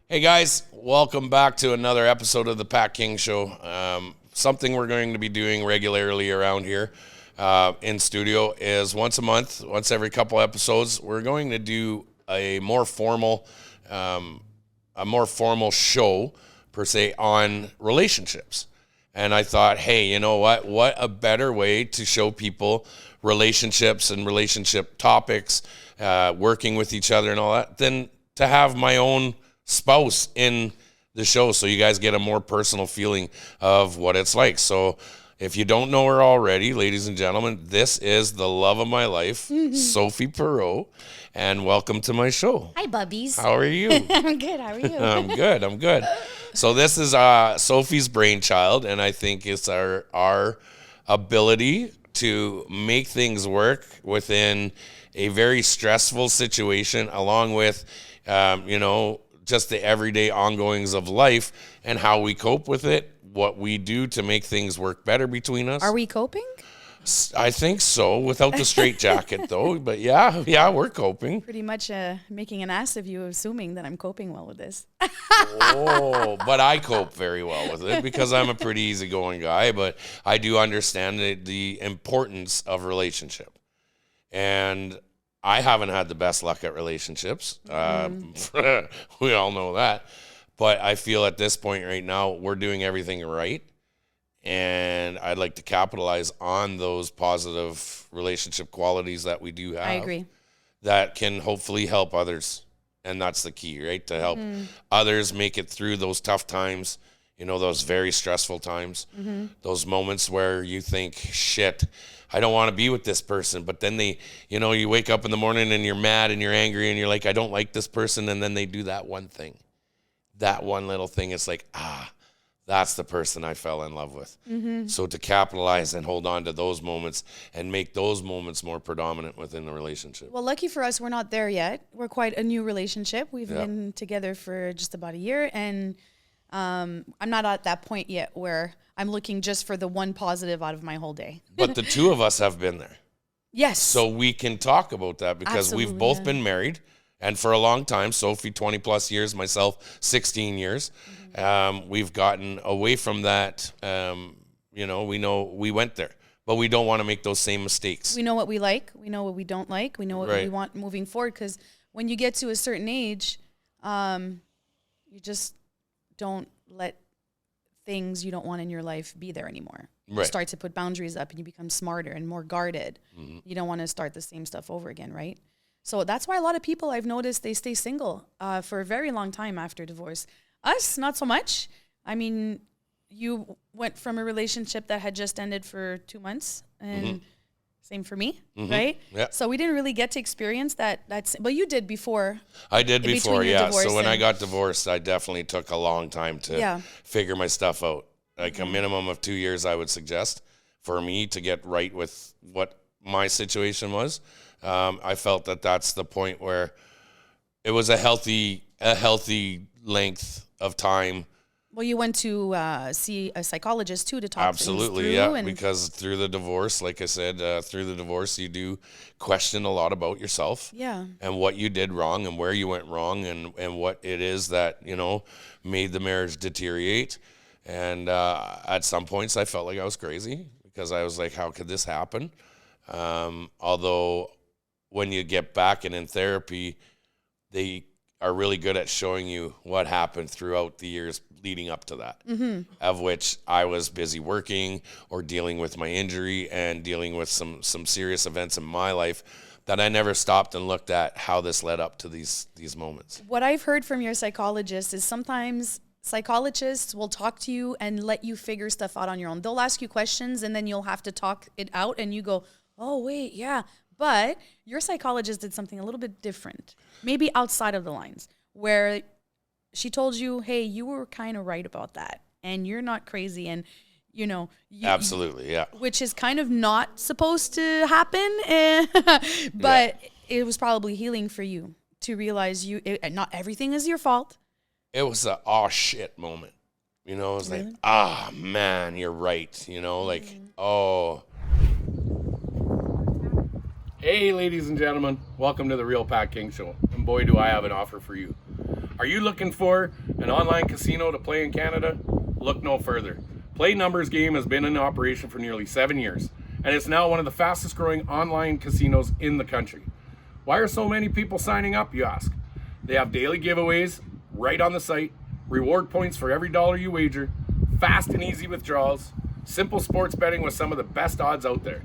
Hey guys, welcome back to another episode of the Pat King Show. Something we're going to be doing regularly around here in studio is once a month, once every couple episodes, we're going to do a more formal show per se on relationships. And I thought, hey, you know what? What a better way to show people relationships and relationship topics, working with each other and all that, than to have my own spouse in the show, so you guys get a more personal feeling of what it's like. So if you don't know her already, ladies and gentlemen, this is the love of my life, Sophie Perot, and welcome to my show. Hi, bubbies. How are you? I'm good. How are you? I'm good. So this is Sophie's brainchild, and I think it's our ability to make things work within a very stressful situation, along with just the everyday ongoings of life and how we cope with it, what we do to make things work better between us. Are we coping? I think so, without the straitjacket though. But yeah, we're coping. Pretty much making an ass of you, assuming that I'm coping well with this. Oh, but I cope very well with it because I'm a pretty easygoing guy, but I do understand the importance of relationship. And I haven't had the best luck at relationships. We all know that. But I feel at this point right now, we're doing everything right. And I'd like to capitalize on those positive relationship qualities that we do have. I agree. That can hopefully help others. And that's the key, right? To help others make it through those tough times, those very stressful times, those moments where you think, shit, I don't want to be with this person. But then you wake up in the morning and you're mad and you're angry and you're like, I don't like this person. And then they do that one thing, that one little thing. It's like, that's the person I fell in love with. So to capitalize and hold on to those moments and make those moments more predominant within the relationship. Well, lucky for us, we're not there yet. We're quite a new relationship. We've been together for just about a year. And I'm not at that point yet where I'm looking just for the one positive out of my whole day. But the two of us have been there. Yes. So we can talk about that because Absolutely, we've both been married. And for a long time, Sophie, 20 plus years, myself, 16 years. We've gotten away from that. We know we went there, but we don't want to make those same mistakes. We know what we like. We know what we don't like. We know what we want moving forward. Because when you get to a certain age, you just don't let things you don't want in your life be there anymore. You start to put boundaries up and you become smarter and more guarded. You don't want to start the same stuff over again, right? So that's why a lot of people I've noticed, they stay single for a very long time after divorce. Us, not so much. I mean, you went from a relationship that had just ended for 2 months, and same for me, right? Yeah. So we didn't really get to experience that. But you did before. I did before, yeah. So when I got divorced, I definitely took a long time to figure my stuff out. Like a minimum of 2 years, I would suggest, for me to get right with what my situation was. I felt that that's the point where it was a healthy length of time. Well, you went to see a psychologist too to talk Absolutely, things through. yeah. Because through the divorce, like I said, you do question a lot about yourself. Yeah. And what you did wrong and where you went wrong and what it is that, made the marriage deteriorate. And at some points I felt like I was crazy because I was like, how could this happen? Although when you get back and in therapy, they are really good at showing you what happened throughout the years leading up to that, of which I was busy working or dealing with my injury and dealing with some serious events in my life that I never stopped and looked at how this led up to these moments. What I've heard from your psychologist is sometimes psychologists will talk to you and let you figure stuff out on your own. They'll ask you questions and then you'll have to talk it out and you go, oh, wait, yeah. But your psychologist did something a little bit different, maybe outside of the lines, where she told you, hey, you were kind of right about that and you're not crazy. And, absolutely, yeah. Which is kind of not supposed to happen. But it was probably healing for you to realize not everything is your fault. It was a oh shit moment. It was really? Like, man, you're right. Oh. Hey, ladies and gentlemen, welcome to the Real Pat King Show. And boy, do I have an offer for you. Are you looking for an online casino to play in Canada? Look no further. PlayNumbers.Game has been in operation for nearly 7 years, and it's now one of the fastest growing online casinos in the country. Why are so many people signing up, you ask? They have daily giveaways right on the site, reward points for every dollar you wager, fast and easy withdrawals, simple sports betting with some of the best odds out there,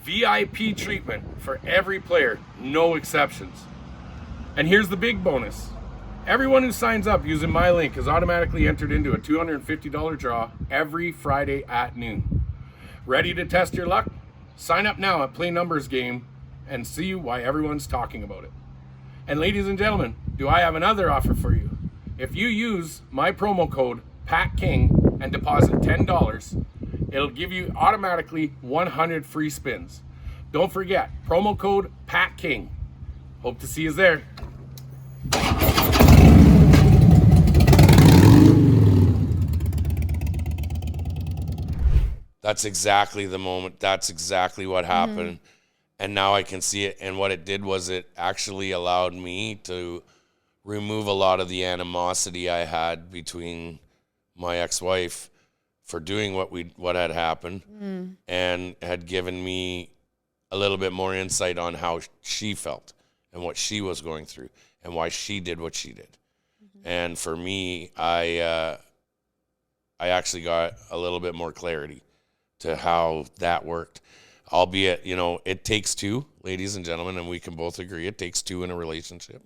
VIP treatment for every player, no exceptions. And here's the big bonus. Everyone who signs up using my link is automatically entered into a $250 draw every Friday at noon. Ready to test your luck? Sign up now at PlayNumbersGame and see why everyone's talking about it. And ladies and gentlemen, do I have another offer for you? If you use my promo code PATKING and deposit $10, it'll give you automatically 100 free spins. Don't forget, promo code PATKING. Hope to see you there. That's exactly the moment. That's exactly what happened. And now I can see it. And what it did was it actually allowed me to remove a lot of the animosity I had between my ex-wife for doing what had happened, and had given me a little bit more insight on how she felt and what she was going through and why she did what she did. And for me, I actually got a little bit more clarity to how that worked. Albeit, it takes two, ladies and gentlemen, and we can both agree it takes two in a relationship.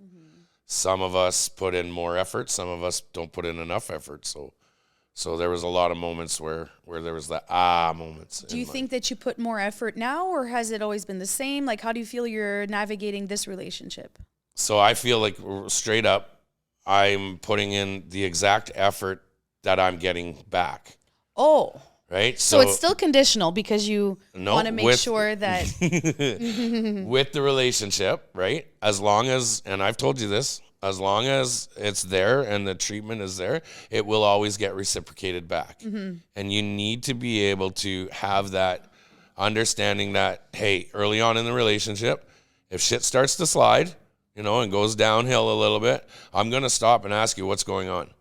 Some of us put in more effort. Some of us don't put in enough effort. So there was a lot of moments where there was the moments. Do you think that you put more effort now, or has it always been the same? Like, how do you feel you're navigating this relationship? So I feel like straight up, I'm putting in the exact effort that I'm getting back. Oh. Right? So it's still conditional because you want to make sure that... with the relationship, right? As long as, and I've told you this, as long as it's there and the treatment is there, it will always get reciprocated back. And you need to be able to have that understanding that, hey, early on in the relationship, if shit starts to slide, and goes downhill a little bit, I'm going to stop and ask you what's going on.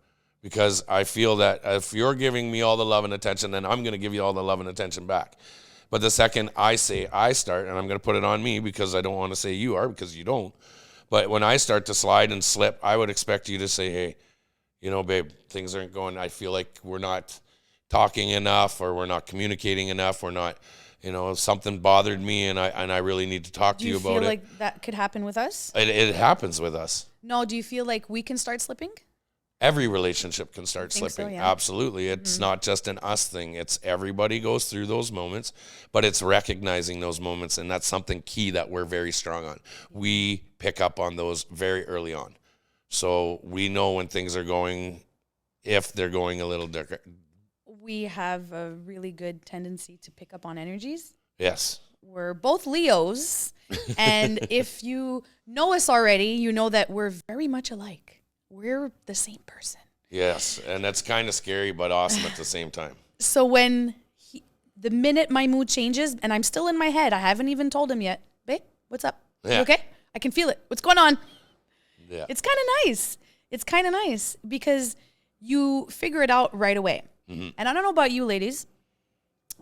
Because I feel that if you're giving me all the love and attention, then I'm going to give you all the love and attention back. But the second I say I start, and I'm going to put it on me because I don't want to say you are, because you don't. But when I start to slide and slip, I would expect you to say, hey, babe, things aren't going, I feel like we're not talking enough, or we're not communicating enough. We're not, something bothered me and I really need to talk to you about it. Do you feel like that could happen with us? It happens with us. No, do you feel like we can start slipping? Every relationship can start slipping. So, yeah. Absolutely. It's not just an us thing. It's everybody goes through those moments, but it's recognizing those moments. And that's something key that we're very strong on. We pick up on those very early on. So we know when things are going, if they're going a little different. We have a really good tendency to pick up on energies. Yes. We're both Leos. And if you know us already, you know that we're very much alike. We're the same person. Yes, and that's kind of scary, but awesome at the same time. So when the minute my mood changes, and I'm still in my head, I haven't even told him yet, babe, what's up? Yeah. You okay? I can feel it. What's going on? Yeah. It's kind of nice. It's kind of nice because you figure it out right away. And I don't know about you ladies.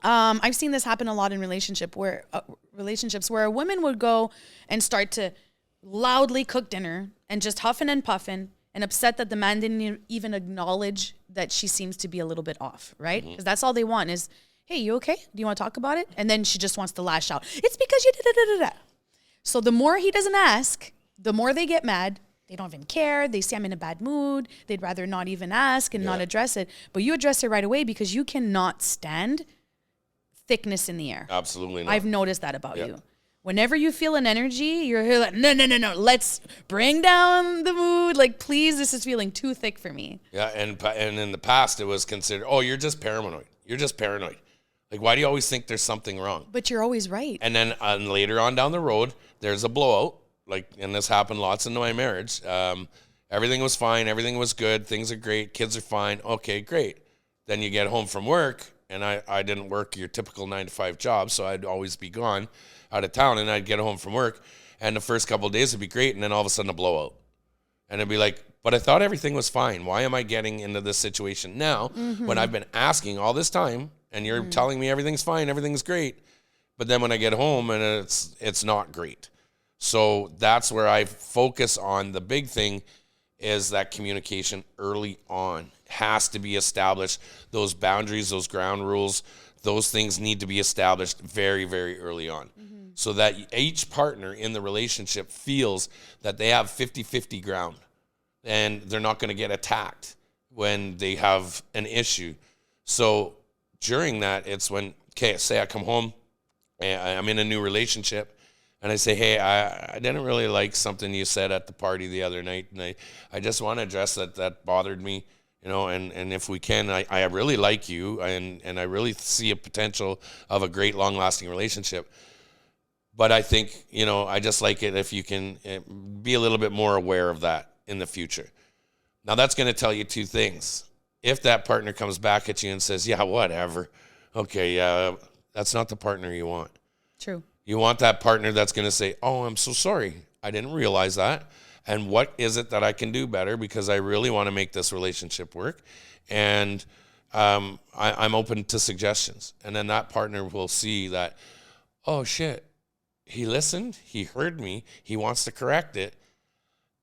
I've seen this happen a lot in relationships where a woman would go and start to loudly cook dinner and just huffing and puffing, and upset that the man didn't even acknowledge that she seems to be a little bit off, right? Because that's all they want is, hey, you okay? Do you want to talk about it? And then she just wants to lash out. It's because you da-da-da-da-da. So the more he doesn't ask, the more they get mad. They don't even care. They say I'm in a bad mood. They'd rather not even ask and not address it. But you address it right away because you cannot stand thickness in the air. Absolutely not. I've noticed that about you. Whenever you feel an energy, you're like, no. Let's bring down the mood. Like, please, this is feeling too thick for me. Yeah, and in the past, it was considered, oh, you're just paranoid. You're just paranoid. Like, why do you always think there's something wrong? But you're always right. And then later on down the road, there's a blowout. Like, and this happened lots in my marriage. Everything was fine. Everything was good. Things are great. Kids are fine. Okay, great. Then you get home from work, and I didn't work your typical 9-to-5 job, so I'd always be gone out of town, and I'd get home from work, and the first couple of days would be great, and then all of a sudden a blowout. And it'd be like, But I thought everything was fine. Why am I getting into this situation now when I've been asking all this time and you're telling me everything's fine, everything's great. But then when I get home and it's not great. So that's where I focus on. The big thing is that communication early on has to be established. Those boundaries, those ground rules, those things need to be established very, very early on. So that each partner in the relationship feels that they have 50-50 ground and they're not going to get attacked when they have an issue. So during that, it's when, okay, say I come home and I'm in a new relationship and I say, hey, I didn't really like something you said at the party the other night, and I just want to address that bothered me, you know, and if we can, I really like you and I really see a potential of a great long-lasting relationship. But I think, you know, I just like it if you can be a little bit more aware of that in the future. Now, that's going to tell you two things. If that partner comes back at you and says, yeah, whatever, okay, that's not the partner you want. True. You want that partner that's going to say, oh, I'm so sorry. I didn't realize that. And what is it that I can do better? Because I really want to make this relationship work. And I'm open to suggestions. And then that partner will see that, oh, shit. He listened, he heard me, he wants to correct it,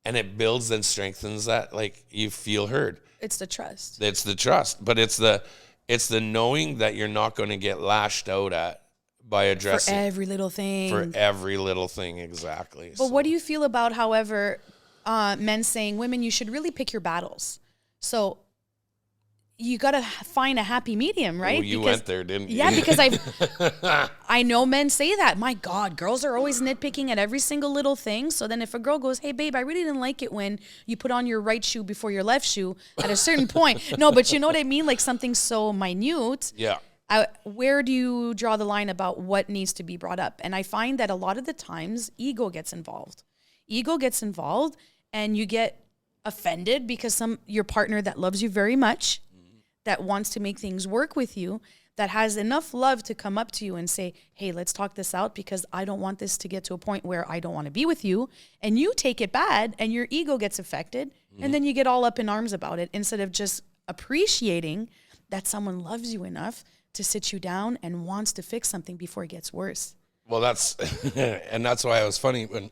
and it builds and strengthens that, like, you feel heard. It's the trust. It's the trust, but it's the knowing that you're not going to get lashed out at by addressing. For every little thing. For every little thing, exactly. But what do you feel about, however, men saying, women, you should really pick your battles? So you got to find a happy medium, right? Oh, you went there, didn't you? Yeah, because I know men say that. My God, girls are always nitpicking at every single little thing. So then if a girl goes, hey, babe, I really didn't like it when you put on your right shoe before your left shoe at a certain point. No, but you know what I mean? Like something so minute. Yeah. Where do you draw the line about what needs to be brought up? And I find that a lot of the times ego gets involved. Ego gets involved and you get offended because your partner that loves you very much, that wants to make things work with you, that has enough love to come up to you and say, hey, let's talk this out because I don't want this to get to a point where I don't want to be with you. And you take it bad and your ego gets affected. And then you get all up in arms about it instead of just appreciating that someone loves you enough to sit you down and wants to fix something before it gets worse. Well, that's why it was funny when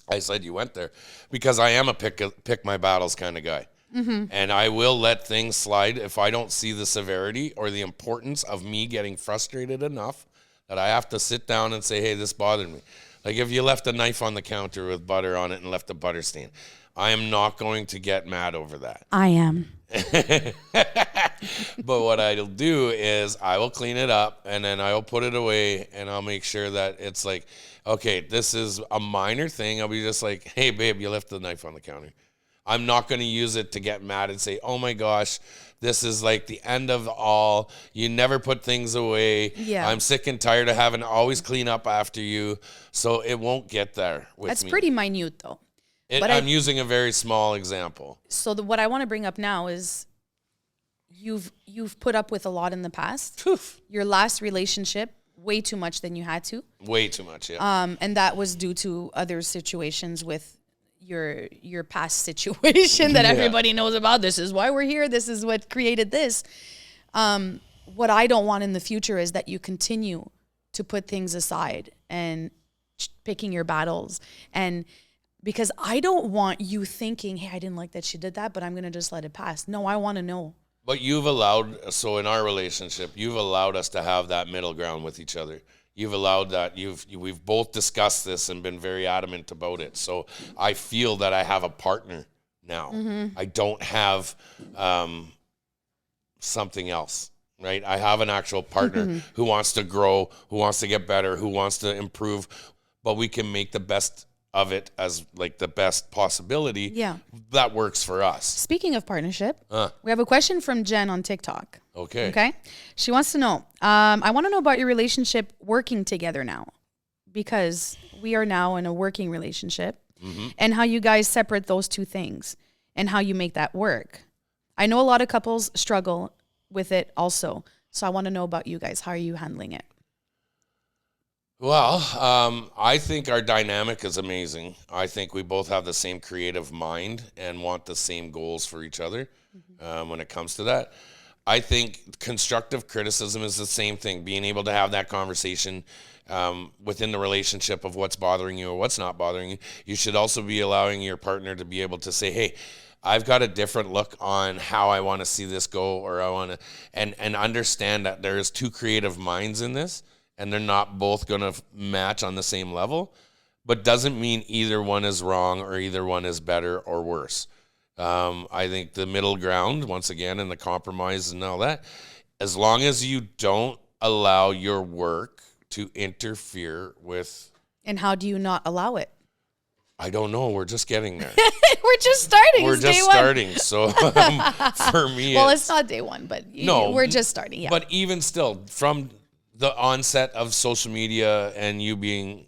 I said you went there, because I am a pick my battles kind of guy. And I will let things slide if I don't see the severity or the importance of me getting frustrated enough that I have to sit down and say, hey, this bothered me. Like if you left a knife on the counter with butter on it and left a butter stain, I am not going to get mad over that. I am. But what I'll do is I will clean it up and then I'll put it away and I'll make sure that it's like, okay, this is a minor thing. I'll be just like, hey, babe, you left the knife on the counter. I'm not going to use it to get mad and say, oh my gosh, this is like the end of all. You never put things away. Yeah. I'm sick and tired of having to always clean up after you. So it won't get there with me. That's pretty minute though. I'm using a very small example. So what I want to bring up now is you've put up with a lot in the past. Oof. Your last relationship, way too much than you had to. Way too much, yeah. And that was due to other situations with your past situation that everybody knows about. This is why we're here. This is what created this. What I don't want in the future is that you continue to put things aside and picking your battles. And because I don't want you thinking, hey, I didn't like that she did that, but I'm going to just let it pass. No, I want to know. But so in our relationship, you've allowed us to have that middle ground with each other. You've allowed that. We've both discussed this and been very adamant about it. So I feel that I have a partner now. I don't have something else, right? I have an actual partner who wants to grow, who wants to get better, who wants to improve, but we can make the best of it as like the best possibility. Yeah. That works for us. Speaking of partnership, we have a question from Jen on TikTok. Okay. She wants to know, I want to know about your relationship working together now, because we are now in a working relationship, and how you guys separate those two things and how you make that work. I know a lot of couples struggle with it also. So I want to know about you guys. How are you handling it? Well, I think our dynamic is amazing. I think we both have the same creative mind and want the same goals for each other when it comes to that. I think constructive criticism is the same thing, being able to have that conversation within the relationship of what's bothering you or what's not bothering you. You should also be allowing your partner to be able to say, hey, I've got a different look on how I want to see this go, or I want to, and understand that there's two creative minds in this, and they're not both going to match on the same level, but doesn't mean either one is wrong or either one is better or worse. I think the middle ground, once again, and the compromise and all that, as long as you don't allow your work to interfere with. And how do you not allow it? I don't know. We're just getting there. We're just starting. We're It's just day one. starting. So for me, Well, it's not day one, but No, we're just starting. Yeah. But even still, from the onset of social media and you being,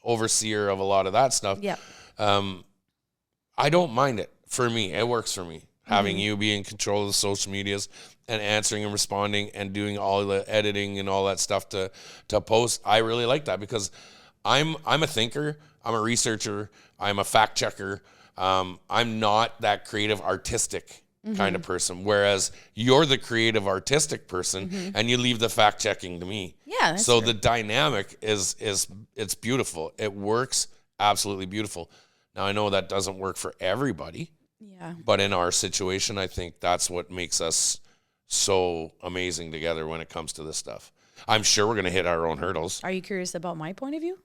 overseer of a lot of that stuff, yeah. I don't mind it. For me, it works for me. Having you be in control of the social medias and answering and responding and doing all the editing and all that stuff to post, I really like that because I'm a thinker, I'm a researcher, I'm a fact checker. I'm not that creative, artistic kind of person. Whereas you're the creative, artistic person, and you leave the fact checking to me. Yeah. That's So true. the dynamic is it's beautiful. It works absolutely beautiful. Now I know that doesn't work for everybody. Yeah. But in our situation, I think that's what makes us so amazing together when it comes to this stuff. I'm sure we're going to hit our own hurdles. Are you curious about my point of view?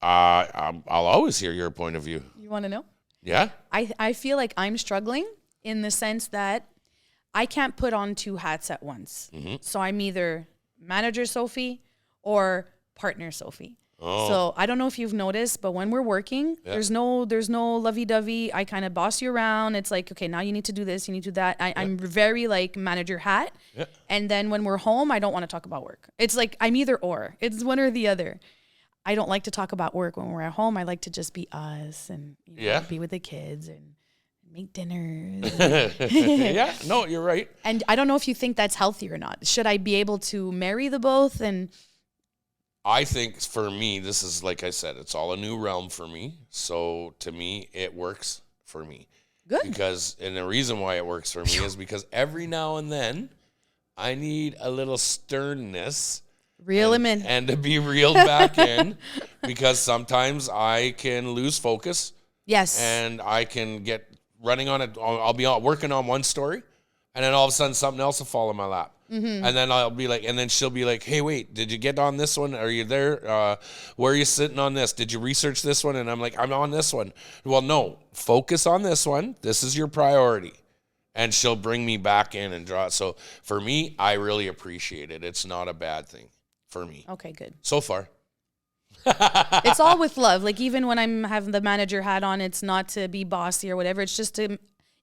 I'll always hear your point of view. You want to know? Yeah? I feel like I'm struggling in the sense that I can't put on two hats at once. So I'm either manager Sophie or partner Sophie. Oh. So I don't know if you've noticed, but when we're working, there's no lovey-dovey. I kind of boss you around. It's like, okay, now you need to do this, you need to do that. I'm very like manager hat. Yeah. And then when we're home, I don't want to talk about work. It's like I'm either or. It's one or the other. I don't like to talk about work when we're at home. I like to just be us and be with the kids and make dinners. Yeah, no, you're right. And I don't know if you think that's healthy or not. Should I be able to marry the both? And I think for me, this is, like I said, it's all a new realm for me. So to me, it works for me. good. And the reason why it works for me is because every now and then I need a little sternness. Reel him in. And to be reeled back in, because sometimes I can lose focus Yes. and I can get running on it. I'll be working on one story, and then all of a sudden something else will fall in my lap. And then I'll be like, and then she'll be like, hey, wait, did you get on this one? Are you there? Where are you sitting on this? Did you research this one? And I'm like, I'm on this one. Well, no, focus on this one. This is your priority. And she'll bring me back in and draw it. So for me, I really appreciate it. It's not a bad thing for me. Okay, good. So far. It's all with love. Like even when I'm having the manager hat on, it's not to be bossy or whatever. It's just to,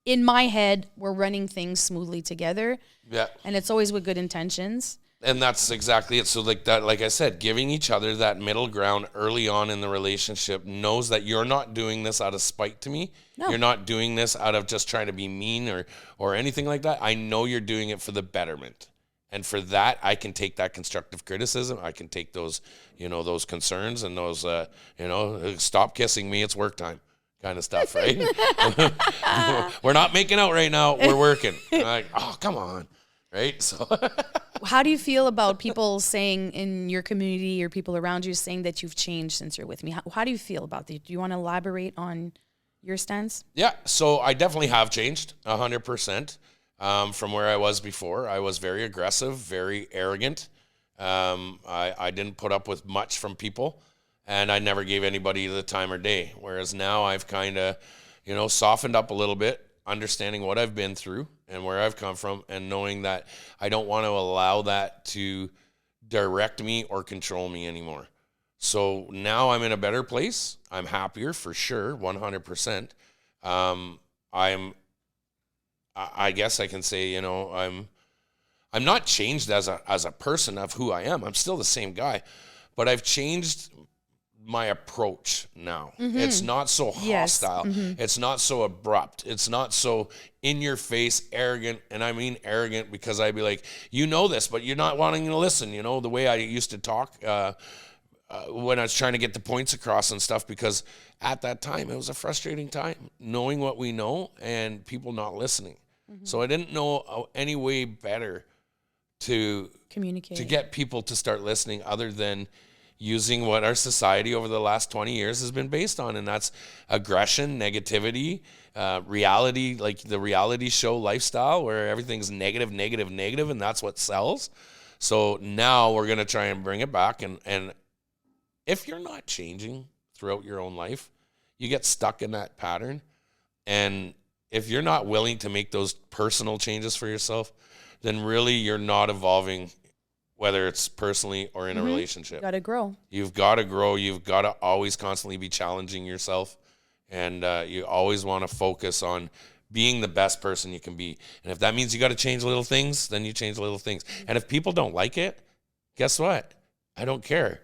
in my head, we're running things smoothly together. Yeah. And it's always with good intentions. And that's exactly it. So like I said, giving each other that middle ground early on in the relationship knows that you're not doing this out of spite to me. No. You're not doing this out of just trying to be mean or anything like that. I know you're doing it for the betterment. And for that, I can take that constructive criticism. I can take those, those concerns and those, stop kissing me. It's work time kind of stuff, right? We're not making out right now. We're working. I'm like, oh, come on. Right? So How do you feel about people saying in your community or people around you saying that you've changed since you're with me? How do you feel about that? Do you want to elaborate on your stance? Yeah, so I definitely have changed 100%. From where I was before. I was very aggressive, very arrogant. I didn't put up with much from people, and I never gave anybody the time or day. Whereas now I've kind of, softened up a little bit, understanding what I've been through and where I've come from, and knowing that I don't want to allow that to direct me or control me anymore. So now I'm in a better place. I'm happier for sure, 100%. I guess I can say, I'm not changed as a person of who I am. I'm still the same guy, but I've changed my approach now. It's not so hostile. It's not so abrupt. It's not so in your face, arrogant. And I mean arrogant because I'd be like, this, but you're not wanting to listen. The way I used to talk when I was trying to get the points across and stuff, because at that time it was a frustrating time, knowing what we know and people not listening. So I didn't know any way better to Communicate. to get people to start listening other than using what our society over the last 20 years has been based on, and that's aggression, negativity, reality, like the reality show lifestyle where everything's negative, negative, negative, and that's what sells. So now we're going to try and bring it back, and if you're not changing throughout your own life, you get stuck in that pattern. And if you're not willing to make those personal changes for yourself, then really you're not evolving, whether it's personally or in a relationship. Got to grow. You've got to grow. You've got to always constantly be challenging yourself. And you always want to focus on being the best person you can be. And if that means you got to change little things, then you change little things. And if people don't like it, guess what? I don't care.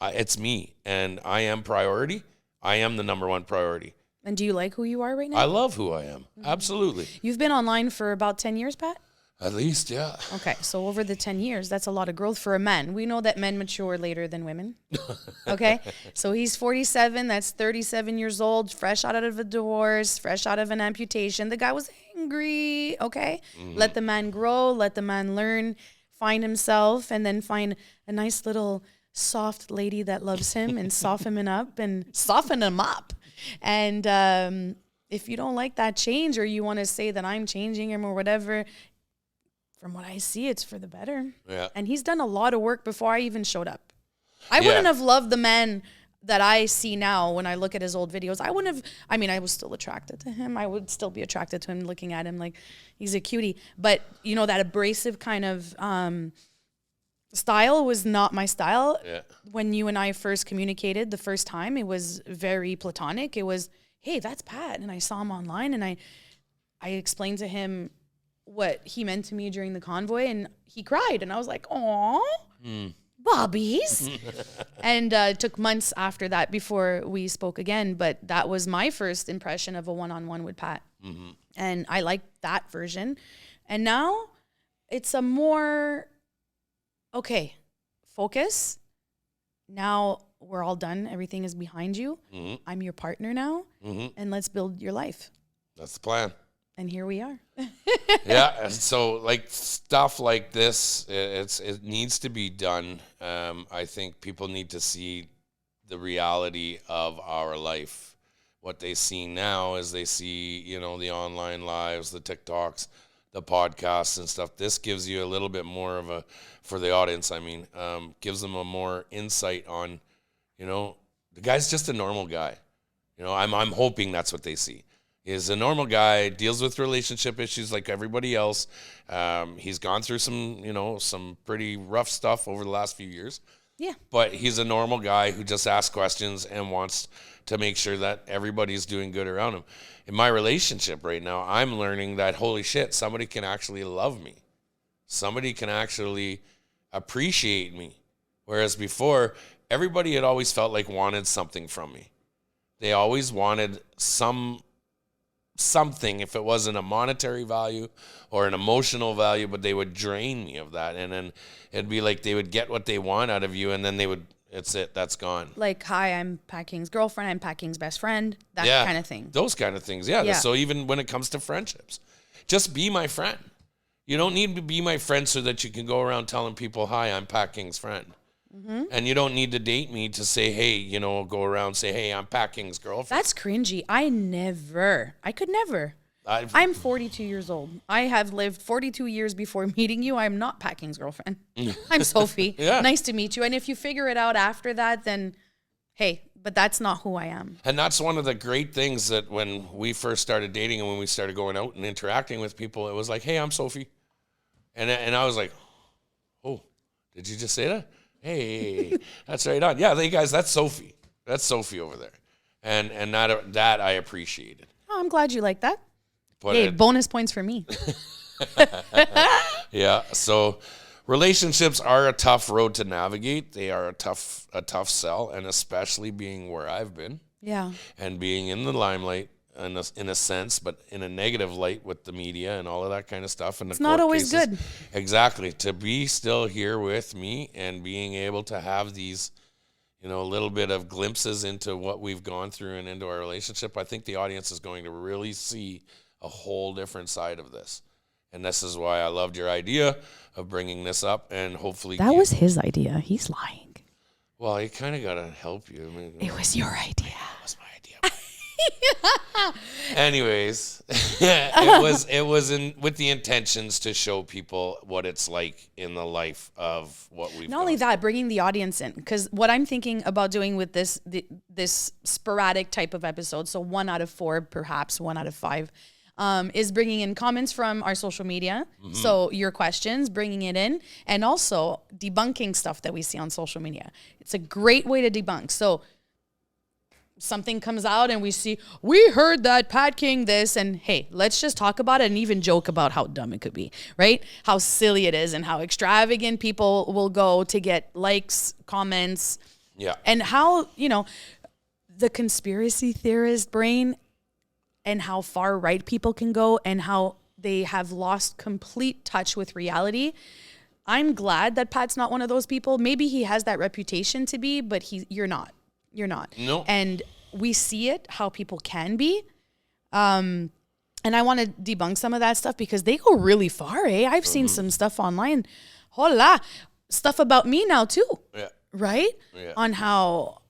It's me, and I am priority. I am the number one priority. And do you like who you are right now? I love who I am. Absolutely. You've been online for about 10 years, Pat? At least, yeah. Okay, so over the 10 years, that's a lot of growth for a man. We know that men mature later than women. Okay? So he's 47, that's 37 years old, fresh out of a divorce, fresh out of an amputation. The guy was angry, okay? Let the man grow, let the man learn, find himself, and then find a nice little soft lady that loves him and soften him up. And if you don't like that change, or you want to say that I'm changing him or whatever, from what I see, it's for the better. Yeah. And he's done a lot of work before I even showed up. I wouldn't have loved the man that I see now when I look at his old videos. I wouldn't have, I mean, I was still attracted to him. I would still be attracted to him, looking at him like he's a cutie. But, you know, that abrasive kind of style was not my style. Yeah. When you and I first communicated the first time, it was very platonic. It was, hey, that's Pat. And I saw him online, and I explained to him what he meant to me during the convoy, and he cried, and I was like, "Aw, Bobbies." And it took months after that before we spoke again, but that was my first impression of a one-on-one with Pat. And I liked that version. And now it's a more, okay, focus. Now we're all done. Everything is behind you. I'm your partner now, and let's build your life. That's the plan. And here we are. Yeah, and so like stuff like this, it needs to be done. I think people need to see the reality of our life. What they see now is they see, you know, the online lives, the TikToks, the podcasts and stuff. This gives you a little bit more of a, for the audience, I mean, gives them a more insight on, you know, the guy's just a normal guy. You know, I'm hoping that's what they see. Is a normal guy, deals with relationship issues like everybody else. He's gone through some, you know, some pretty rough stuff over the last few years. Yeah. But he's a normal guy who just asks questions and wants to make sure that everybody's doing good around him. In my relationship right now, I'm learning that, holy shit, somebody can actually love me. Somebody can actually appreciate me. Whereas before, everybody had always felt like wanted something from me. They always wanted something, if it wasn't a monetary value or an emotional value, but they would drain me of that. And then it'd be like they would get what they want out of you, and then they would, that's gone. Like, hi, I'm Pat King's girlfriend, I'm Pat King's best friend, that kind of thing. Those kind of things, yeah. So even when it comes to friendships, just be my friend. You don't need to be my friend so that you can go around telling people, hi, I'm Pat King's friend. And you don't need to date me to say, hey, you know, go around say, hey, I'm Pat King's girlfriend. That's cringy. I could never. I'm 42 years old. I have lived 42 years before meeting you. I'm not Pat King's girlfriend. I'm Sophie. Nice to meet you. And if you figure it out after that, then hey, but that's not who I am. And that's one of the great things that when we first started dating and when we started going out and interacting with people, it was like, hey, I'm Sophie. And I was like, oh, did you just say that? Hey, that's right on. Yeah, you guys, that's Sophie. That's Sophie over there. And that I appreciated. Oh, I'm glad you like that. But hey, bonus points for me. Yeah, so relationships are a tough road to navigate. They are a tough sell, and especially being where I've been. Yeah. And being in the limelight in a sense, but in a negative light with the media and all of that kind of stuff. And it's not always good. Exactly. To be still here with me and being able to have these, you know, a little bit of glimpses into what we've gone through and into our relationship, I think the audience is going to really see a whole different side of this. And this is why I loved your idea of bringing this up, and hopefully That was his idea. He's lying. Well, I kind of got to help you. I mean, It was your idea. It was my idea. Anyways, it was with the intentions to show people what it's like in the life of what we've. Not only that, bringing the audience in, because what I'm thinking about doing with this sporadic type of episode, so 1 out of 4, perhaps 1 out of 5, is bringing in comments from our social media. Mm-hmm. So your questions, bringing it in, and also debunking stuff that we see on social media. It's a great way to debunk. So something comes out and we heard that Pat King this, and hey, let's just talk about it and even joke about how dumb it could be, right? How silly it is and how extravagant people will go to get likes, comments. Yeah. And how, you know, the conspiracy theorist brain and how far right people can go and how they have lost complete touch with reality. I'm glad that Pat's not one of those people. Maybe he has that reputation to be, but you're not. You're not. No. And we see it, how people can be. And I want to debunk some of that stuff because they go really far, eh? I've seen some stuff online. Hola. Stuff about me now too. Yeah. Right? Yeah. On how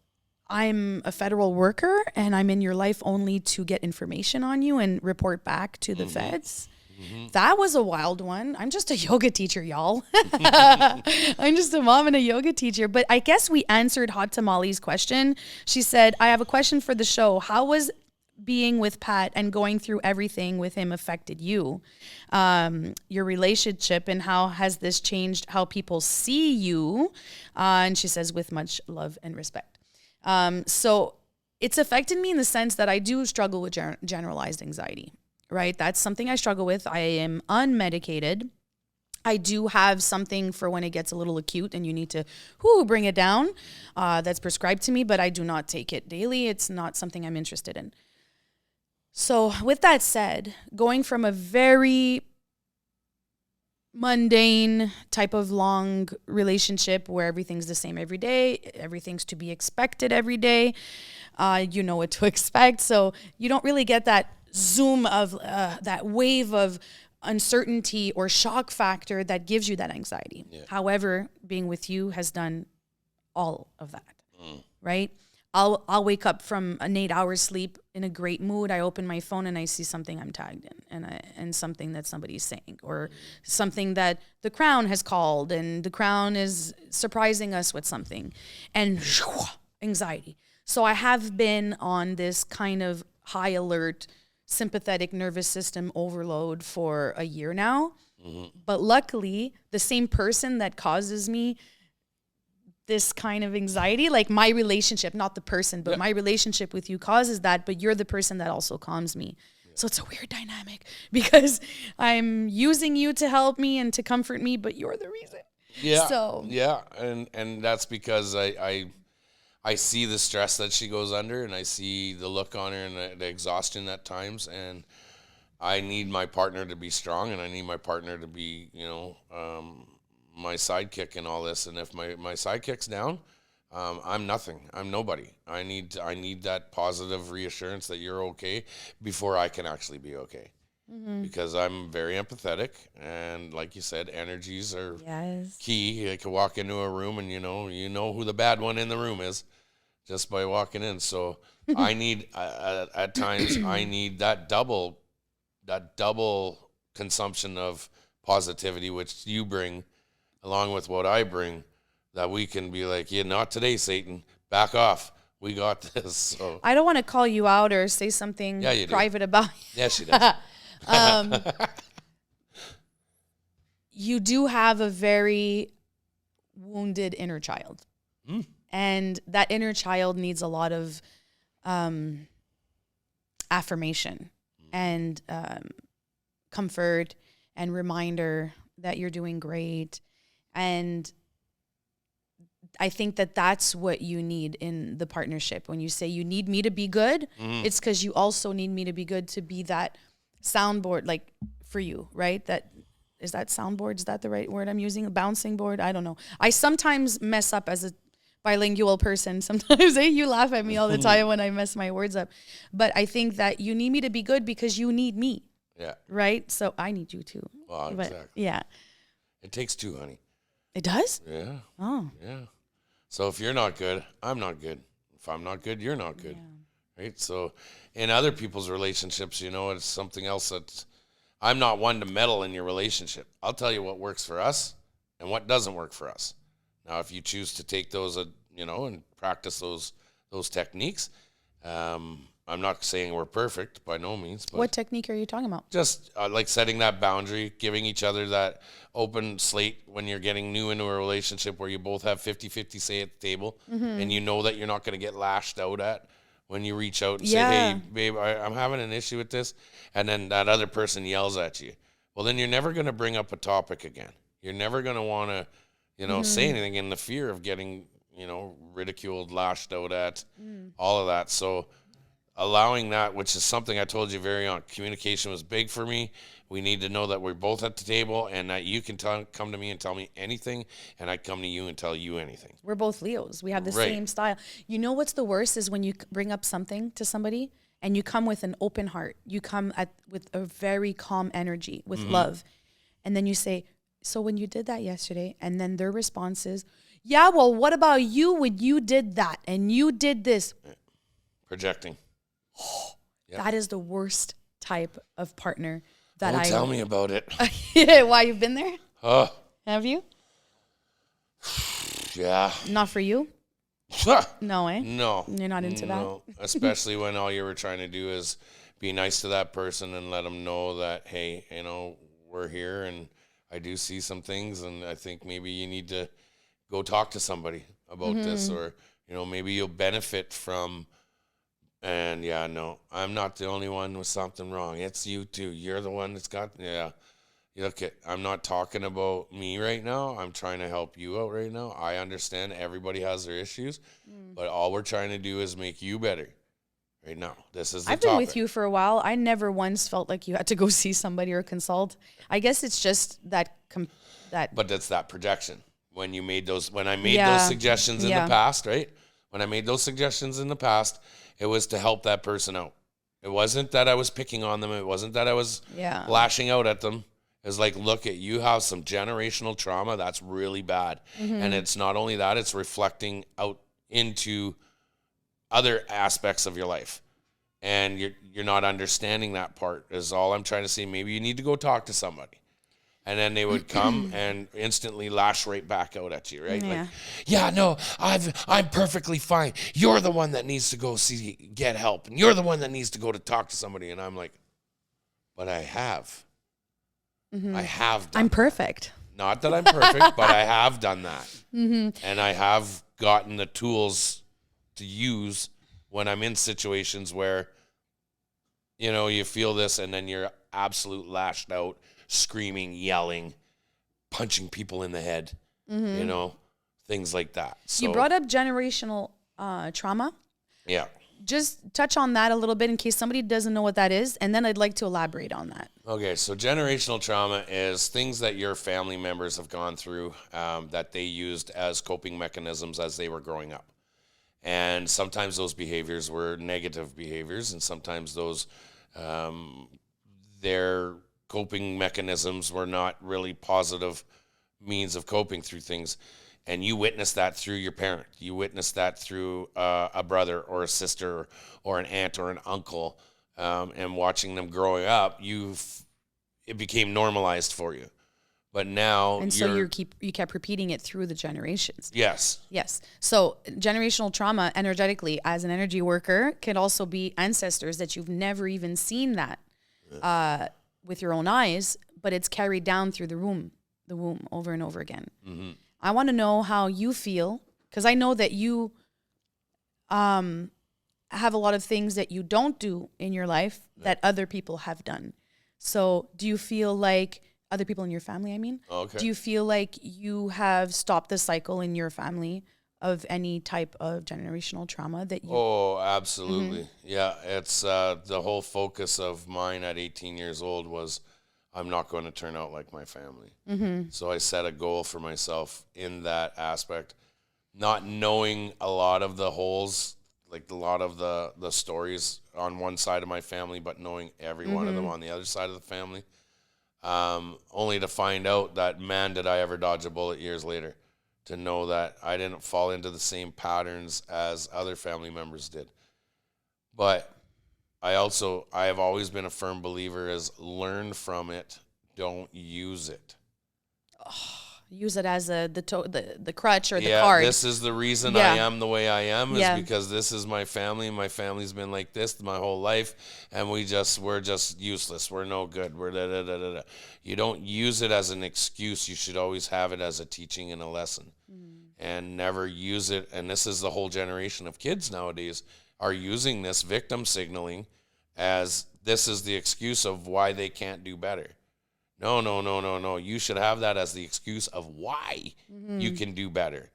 I'm a federal worker and I'm in your life only to get information on you and report back to the feds. Mm-hmm. That was a wild one. I'm just a yoga teacher, y'all. I'm just a mom and a yoga teacher. But I guess we answered Hot Tamale's question. She said, I have a question for the show. How was being with Pat and going through everything with him affected you? Your relationship, and how has this changed how people see you? And she says, with much love and respect. So it's affected me in the sense that I do struggle with generalized anxiety. Right? That's something I struggle with. I am unmedicated. I do have something for when it gets a little acute and you need to bring it down. That's prescribed to me, but I do not take it daily. It's not something I'm interested in. So with that said, going from a very mundane type of long relationship where everything's the same every day, everything's to be expected every day, you know what to expect. So you don't really get that zoom of that wave of uncertainty or shock factor that gives you that anxiety. Yeah. However, being with you has done all of that, right? I'll wake up from an 8-hour sleep in a great mood. I open my phone and I see something I'm tagged in, and something that somebody's saying, or something that the Crown has called, and the Crown is surprising us with something, and anxiety. So I have been on this kind of high alert, sympathetic nervous system overload for a year now. Mm-hmm. But luckily, the same person that causes me this kind of anxiety, like my relationship, not the person, but my relationship with you causes that, but you're the person that also calms me. Yeah. So it's a weird dynamic because I'm using you to help me and to comfort me, but you're the reason. Yeah. So yeah. And that's because I see the stress that she goes under, and I see the look on her and the exhaustion at times, and I need my partner to be strong, and I need my partner to be, you know, my sidekick in all this. And if my sidekick's down, I'm nothing. I'm nobody. I need that positive reassurance that you're okay before I can actually be okay. Mm-hmm. Because I'm very empathetic, and like you said, energies are key. I can walk into a room and you know who the bad one in the room is just by walking in. So I need at times I need that double consumption of positivity, which you bring along with what I bring, that we can be like, yeah, not today, Satan. Back off. We got this. So I don't want to call you out or say something private about you. Yeah, she does. You do have a very wounded inner child. And that inner child needs a lot of affirmation and comfort and reminder that you're doing great. And I think that that's what you need in the partnership. When you say you need me to be good, it's because you also need me to be good to be that soundboard, like for you, right? Is that soundboard? Is that the right word I'm using? A bouncing board? I don't know. I sometimes mess up as a bilingual person. Sometimes you laugh at me all the time when I mess my words up. But I think that you need me to be good because you need me. Yeah. Right? So I need you too. Well, But, exactly. yeah. It takes two, honey. It does? Yeah. Oh. Yeah. So if you're not good, I'm not good. If I'm not good, you're not good. Yeah. Right? So in other people's relationships, it's something else that I'm not one to meddle in your relationship. I'll tell you what works for us and what doesn't work for us. Now, if you choose to take those, and practice those techniques, I'm not saying we're perfect by no means. But What technique are you talking about? just like setting that boundary, giving each other that open slate when you're getting new into a relationship where you both have 50-50 say at the table, and you know that you're not going to get lashed out at when you reach out and say, hey, babe, I'm having an issue with this, and then that other person yells at you. Well, then you're never going to bring up a topic again. You're never going to want to, say anything in the fear of getting, ridiculed, lashed out at, all of that. So allowing that, which is something I told you very on, communication was big for me. We need to know that we're both at the table and that you can come to me and tell me anything, and I come to you and tell you anything. We're both Leos. We have the Right. same style. You know what's the worst is when you bring up something to somebody and you come with an open heart. You come with a very calm energy, with love. And then you say, so when you did that yesterday, and then their response is, yeah, well, what about you when you did that and you did this? Projecting. Yep. That is the worst type of partner that Don't tell me about it. Why, you've been there? Oh, Have you? yeah. Not for you? No, eh? No. You're not into that? No, especially when all you were trying to do is be nice to that person and let them know that, hey, we're here and I do see some things and I think maybe you need to go talk to somebody about this, or, maybe you'll benefit from. And yeah, no, I'm not the only one with something wrong. It's you too. You're the one that's got, Look, I'm not talking about me right now. I'm trying to help you out right now. I understand everybody has their issues, but all we're trying to do is make you better right now. This is the I've been topic. with you for a while. I never once felt like you had to go see somebody or consult. I guess it's just that. But that's that projection. When I made those suggestions in Yeah. the past, right? When I made those suggestions in the past, it was to help that person out. It wasn't that I was picking on them. It wasn't that I was lashing out at them. It was like, look, you have some generational trauma that's really bad. And it's not only that, it's reflecting out into other aspects of your life. And you're not understanding that part is all I'm trying to say. Maybe you need to go talk to somebody. And then they would come and instantly lash right back out at you, right? Yeah. Like, yeah, no, I'm perfectly fine. You're the one that needs to go get help. And you're the one that needs to go to talk to somebody. And I'm like, but I have. I have done I'm perfect. Not that I'm perfect, but I have done that. And I have gotten the tools to use when I'm in situations where, you feel this and then you're absolute lashed out, screaming, yelling, punching people in the head, things like that. So, You brought up generational trauma. yeah. Just touch on that a little bit in case somebody doesn't know what that is, and then I'd like to elaborate on that. Okay, so generational trauma is things that your family members have gone through that they used as coping mechanisms as they were growing up. And sometimes those behaviors were negative behaviors, and sometimes those their coping mechanisms were not really positive means of coping through things. And you witness that through your parent. You witness that through a brother or a sister or an aunt or an uncle. And watching them growing up, it became normalized for you. But now And so you kept repeating it through the generations. Yes. Yes. So generational trauma energetically as an energy worker can also be ancestors that you've never even seen that with your own eyes, but it's carried down through the womb over and over again. Mm-hmm. I want to know how you feel, because I know that you have a lot of things that you don't do in your life that other people have done. So do you feel like other people in your family, Okay. Do you feel like you have stopped the cycle in your family of any type of generational trauma that you... Oh, absolutely. Yeah, it's the whole focus of mine at 18 years old was I'm not going to turn out like my family. So I set a goal for myself in that aspect not knowing a lot of the holes, like a lot of the stories on one side of my family, but knowing every one of them on the other side of the family. Only to find out that, man, did I ever dodge a bullet years later, to know that I didn't fall into the same patterns as other family members did. But I have always been a firm believer as learn from it, don't use it. Use it as the crutch or the Yeah, card. this is the reason Yeah. I am the way I am, is Yeah. because this is my family. My family's been like this my whole life, and we're just useless. We're no good. We're da da da da da. You don't use it as an excuse. You should always have it as a teaching and a lesson, and never use it. And this is the whole generation of kids nowadays are using this victim signaling as this is the excuse of why they can't do better. No. You should have that as the excuse of why you can do better.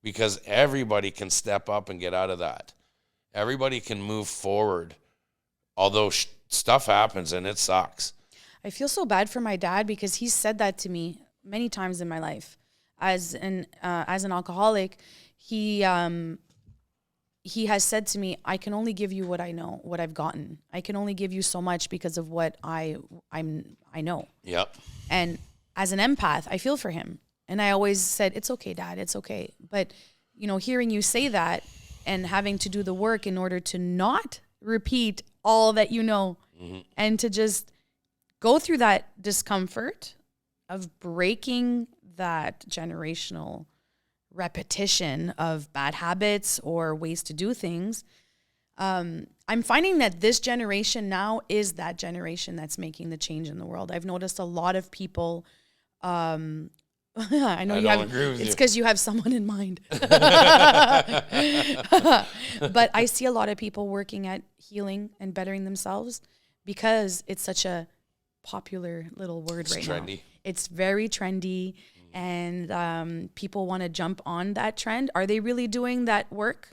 Because everybody can step up and get out of that. Everybody can move forward. Although stuff happens and it sucks. I feel so bad for my dad because he's said that to me many times in my life. As an alcoholic, he has said to me, I can only give you what I know, what I've gotten. I can only give you so much because of what I know. Yep. And as an empath, I feel for him. And I always said, it's okay, Dad, it's okay. But, hearing you say that and having to do the work in order to not repeat all that you know and to just go through that discomfort of breaking that generational repetition of bad habits or ways to do things. I'm finding that this generation now is that generation that's making the change in the world. I've noticed a lot of people. I know you have. It's because you have someone in mind. But I see a lot of people working at healing and bettering themselves because it's such a popular little word right now. Trendy. It's very trendy. And people want to jump on that trend. Are they really doing that work?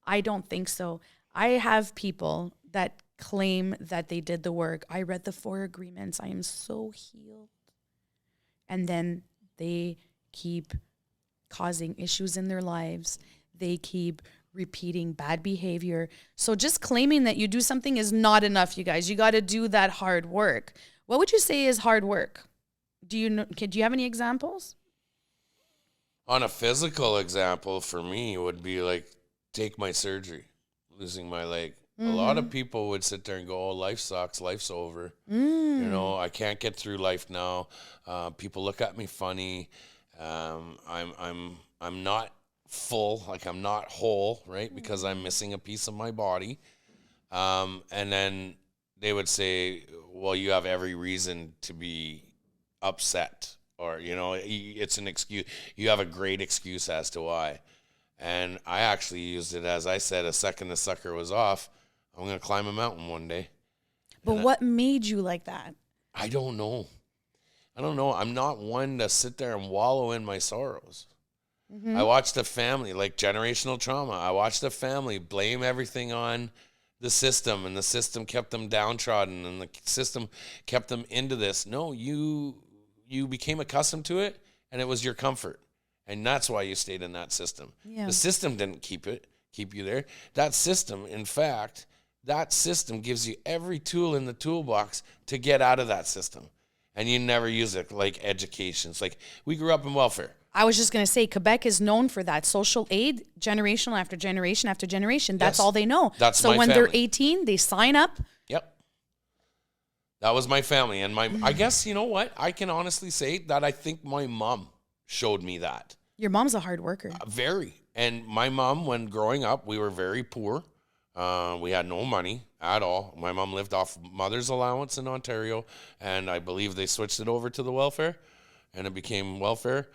I don't think so. I have people that claim that they did the work. I read the 4 agreements. I am so healed. And then they keep causing issues in their lives. They keep repeating bad behavior. So just claiming that you do something is not enough, you guys. You got to do that hard work. What would you say is hard work? Do you have any examples? On a physical example for me would be like, take my surgery, losing my leg. A lot of people would sit there and go, oh, life sucks, life's over. I can't get through life now. People look at me funny. I'm not full, like I'm not whole, right? Because I'm missing a piece of my body. And then they would say, well, you have every reason to be upset, or it's an excuse. You have a great excuse as to why. And I actually used it as, I said, a second the sucker was off, I'm going to climb a mountain one day. But what made you like that? I don't know. I'm not one to sit there and wallow in my sorrows. I watched a family, like generational trauma, I watched a family blame everything on the system, and the system kept them downtrodden, and the system kept them into this. No, you became accustomed to it, and it was your comfort. And that's why you stayed in that system. Yeah. The system didn't keep you there. That system, in fact, gives you every tool in the toolbox to get out of that system. And you never use it, like education. It's like, we grew up in welfare. I was just going to say, Quebec is known for that. Social aid, generation after generation after generation. That's all they know. So when they're 18, they sign up. Yep. That was my family. And I guess, you know what? I can honestly say that I think my mom showed me that. Your mom's a hard worker. Very. And my mom, when growing up, we were very poor. We had no money at all. My mom lived off mother's allowance in Ontario, and I believe they switched it over to the welfare, and it became welfare.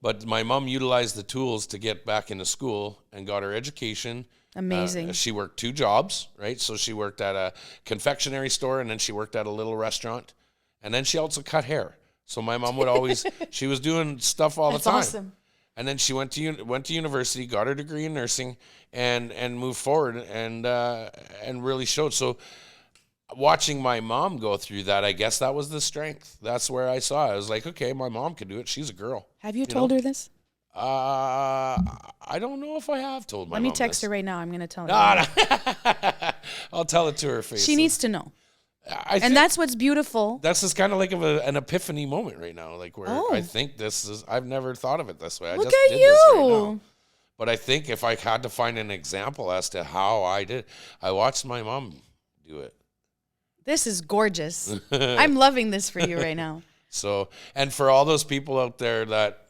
But my mom utilized the tools to get back into school and got her education. Amazing. She worked 2 jobs, right? So she worked at a confectionery store, and then she worked at a little restaurant. And then she also cut hair. So my mom would always, she was doing stuff all the time. That's awesome. And then she went to university, got her degree in nursing, and moved forward and really showed. So watching my mom go through that, I guess that was the strength. That's where I saw it. I was like, okay, my mom could do it. She's a girl. Have you told her this? I I don't know if I have told my Let mom me text this. her right now. I'm going to tell her. No. I'll tell it to her face. She needs to know. And that's what's beautiful. That's just kind of like an epiphany moment right now, like where I think this is. I've never thought of it this way. Look I just at did you. this right now. But I think if I had to find an example as to how I did, I watched my mom do it. This is gorgeous. I'm loving this for you right now. So, and for all those people out there that,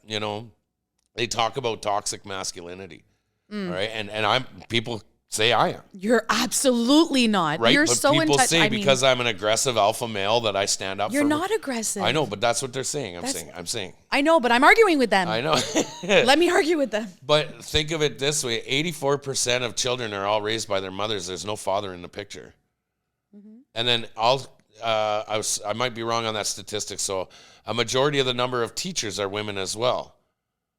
they talk about toxic masculinity, right? And people say I am. You're absolutely not. Right? You're but so people say because I'm an aggressive alpha male that I stand up for. You're not aggressive. I know, but that's what they're saying. I'm saying. I know, but I'm arguing with them. I know. Let me argue with them. But think of it this way. 84% of children are all raised by their mothers. There's no father in the picture. Mm-hmm. And then I might be wrong on that statistic. So a majority of the number of teachers are women as well.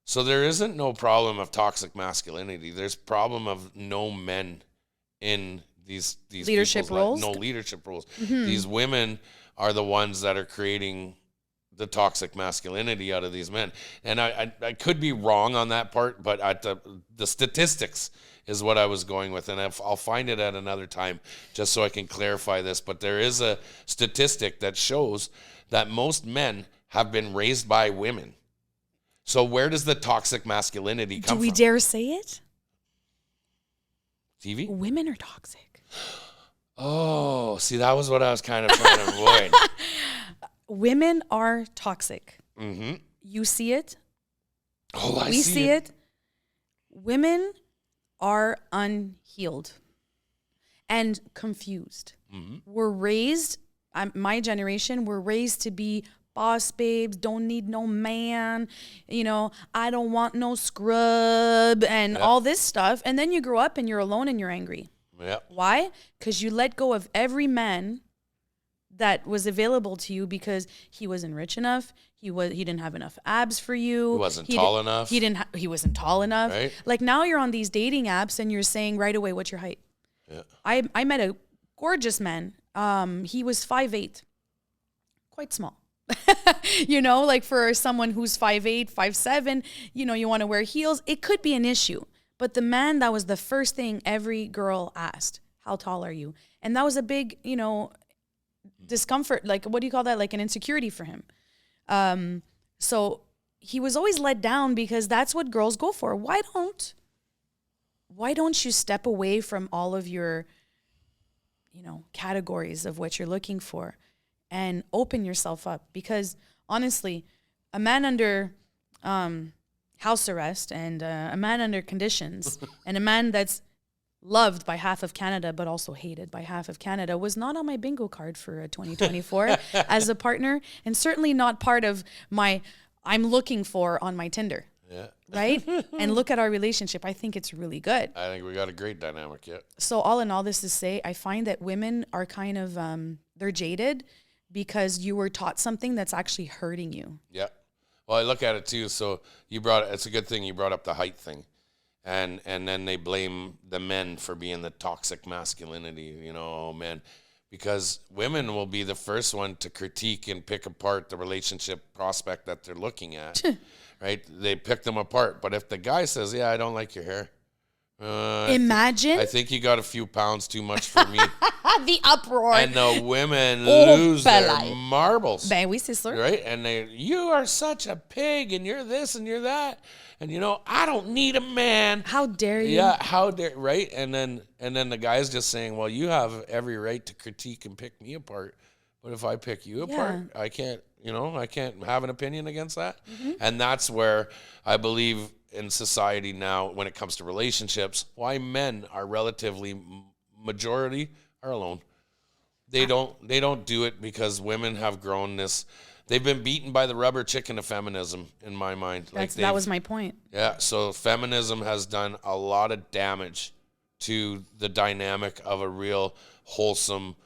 So there isn't no problem of toxic masculinity. There's problem of no men in these leadership roles. No leadership roles. Mm-hmm. These women are the ones that are creating the toxic masculinity out of these men. And I could be wrong on that part, but at the statistics is what I was going with. And I'll find it at another time just so I can clarify this. But there is a statistic that shows that most men have been raised by women. So where does the toxic masculinity come from? Do we dare say it? TV? Women are toxic. Oh, see, that was what I was kind of trying to avoid. Women are toxic. Mm-hmm. You see it. Oh, I we see it. Women are unhealed and confused. Mm-hmm. We're raised, my generation, we're raised to be boss babes, don't need no man, I don't want no scrub and all this stuff. And then you grow up and you're alone and you're angry. Yeah. Why? Because you let go of every man that was available to you because he wasn't rich enough. He didn't have enough abs for you. He wasn't tall enough. He wasn't tall enough. Right. Like now you're on these dating apps and you're saying right away, what's your height? Yeah. I met a gorgeous man. He was 5'8", quite small. Like for someone who's 5'8", 5'7", you want to wear heels. It could be an issue. But the man, that was the first thing every girl asked. How tall are you? And that was a big, discomfort. Like, what do you call that? Like an insecurity for him. So he was always let down because that's what girls go for. Why don't you step away from all of your, categories of what you're looking for and open yourself up? Because honestly, a man under house arrest and a man under conditions and a man that's loved by half of Canada but also hated by half of Canada was not on my bingo card for 2024 as a partner, and certainly not part of my I'm looking for on my Tinder. Yeah. Right? And look at our relationship. I think it's really good. I think we got a great dynamic, yeah. So all in all, this to say, I find that women are kind of, they're jaded because you were taught something that's actually hurting you. Yeah. Well, I look at it too. So it's a good thing you brought up the height thing. And then they blame the men for being the toxic masculinity, men. Because women will be the first one to critique and pick apart the relationship prospect that they're looking at. Right? They pick them apart. But if the guy says, yeah, I don't like your hair. Imagine. I think you got a few pounds too much for me. The uproar. And the women lose their marbles. Ben, oui, c'est sûr. Right? And you are such a pig and you're this and you're that. And I don't need a man. How dare you? Yeah, how dare, right? And then the guy's just saying, well, you have every right to critique and pick me apart. But if I pick you apart, I can't, I can't have an opinion against that. Mm-hmm. And that's where I believe in society now, when it comes to relationships, why men are relatively majority are alone. They don't do it because women have grown this. They've been beaten by the rubber chicken of feminism, in my mind. That was my point. Yeah, so feminism has done a lot of damage to the dynamic of a real wholesome,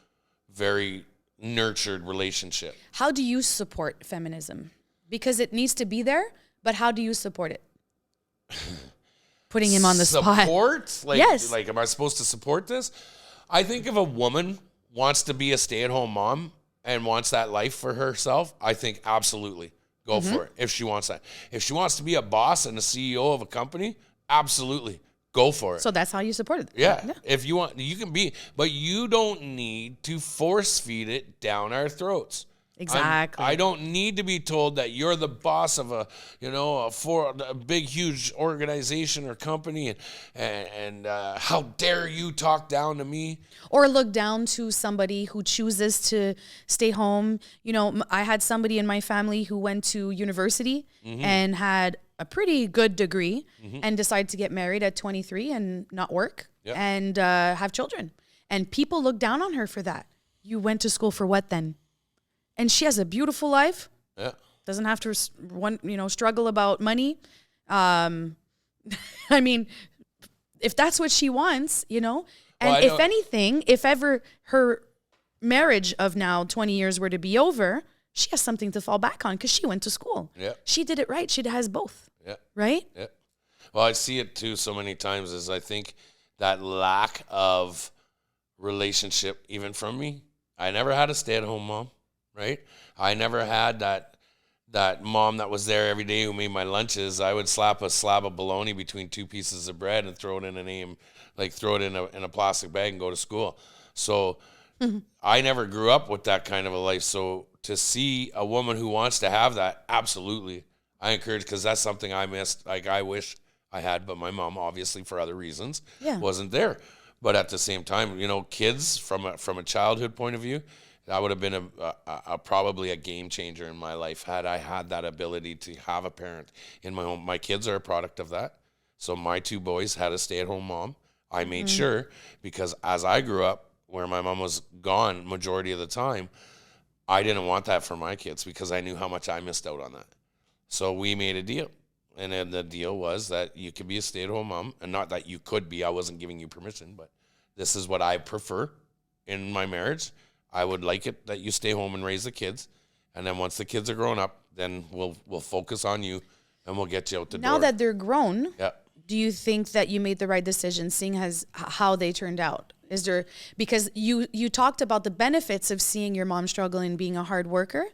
very nurtured relationship. How do you support feminism? Because it needs to be there, but how do you support it? Putting him on the spot. Support? Yes. Like, am I supposed to support this? I think if a woman wants to be a stay-at-home mom and wants that life for herself, I think absolutely go for it if she wants that. If she wants to be a boss and a CEO of a company, Absolutely. Go for it. So that's how you supported it. Yeah. If you want, you can be, but you don't need to force feed it down our throats. Exactly. I don't need to be told that you're the boss of a big, huge organization or company, and how dare you talk down to me? Or look down to somebody who chooses to stay home. You know, I had somebody in my family who went to university and had a pretty good degree and decided to get married at 23 and not work and have children. And people look down on her for that. You went to school for what then? And she has a beautiful life. Yeah. Doesn't have to, struggle about money. I mean, if that's what she wants, And if anything, if ever her marriage of now 20 years were to be over, she has something to fall back on because she went to school. Yeah. She did it right. She has both. Yeah. Right? Yeah. Well, I see it too so many times is I think that lack of relationship, even from me. I never had a stay-at-home mom. Right? I never had that mom that was there every day who made my lunches. I would slap a slab of bologna between two pieces of bread and throw it in a plastic bag and go to school. So I never grew up with that kind of a life. So to see a woman who wants to have that, absolutely, I encourage, because that's something I missed. Like I wish I had, but my mom, obviously for other reasons, wasn't there. But at the same time, kids from a childhood point of view, that would have been probably a game changer in my life had I had that ability to have a parent in my home. My kids are a product of that. So my two boys had a stay-at-home mom. I made sure, because as I grew up, where my mom was gone majority of the time, I didn't want that for my kids because I knew how much I missed out on that. So we made a deal. And then the deal was that you could be a stay-at-home mom, and not that you could be. I wasn't giving you permission, but this is what I prefer in my marriage. I would like it that you stay home and raise the kids, and then once the kids are grown up, then we'll focus on you, and we'll get you out the door. Now that they're grown, yeah. Do you think that you made the right decision, seeing as how they turned out? Is there, because you talked about the benefits of seeing your mom struggle and being a hard worker,